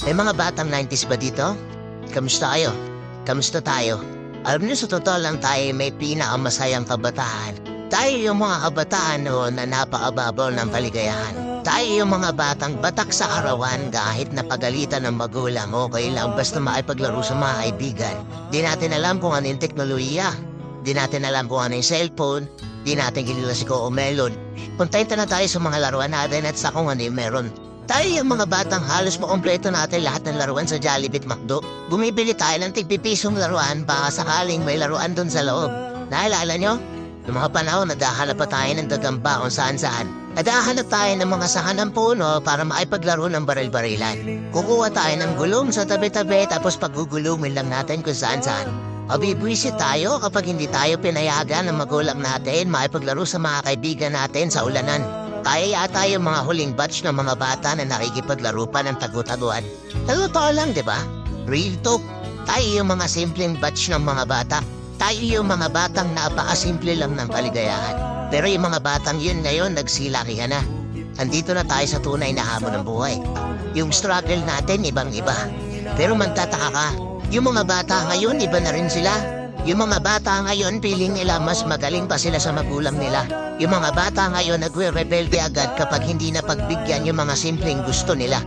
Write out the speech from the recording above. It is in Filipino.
May mga batang 90s ba dito? Kamusta kayo? Kamusta tayo? Alam niyo sa totoo lang tayo may pinakamasayang kabataan. Tayo yung mga kabataan noon na napakababaw ng kaligayahan. Tayo yung mga batang batak sa arawan kahit napagalitan ng magulang okay lang basta maipaglaro sa mga kaibigan. Di natin alam kung ano yung teknolohiya. Di natin alam kung ano yung cellphone. Di natin kilala si Coco Melon. Kontento na tayo sa mga laruan natin at sa kung ano yung meron. Tayo yung mga batang halos makompleto natin lahat ng laruan sa Jollibee at McDo. Bumibili tayo ng tig-pipisong laruan baka sakaling may laruan doon sa loob. Naalala nyo? Noong mga panahon, nadahanap pa tayo ng gagamba kung saan-saan. Nadahanap tayo ng mga sahan ng puno para maipaglaro ng baril-barilan. Kukuha tayo ng gulong sa tabi-tabi tapos pagugulumin lang natin kung saan-saan. Mabibwisit tayo kapag hindi tayo pinayagan ng magulang natin maipaglaro sa mga kaibigan natin sa ulanan. Tayo yata yung mga huling batch ng mga bata na nakikipaglaro pa ng tagu-taguan. Totoo lang, di ba? Real talk. Tayo yung mga simpleng batch ng mga bata. Tayo yung mga batang napakasimple lang ng kaligayahan. Pero yung mga batang yun ngayon nagsilakihan na. Nandito na tayo sa tunay na hamon ng buhay. Yung struggle natin ibang-iba. Pero magtataka ka, yung mga bata ngayon iba na rin sila. Yung mga bata ngayon feeling nila mas magaling pa sila sa magulang nila. Yung mga bata ngayon nagre-rebelde agad kapag hindi na pagbigyan yung mga simpleng gusto nila.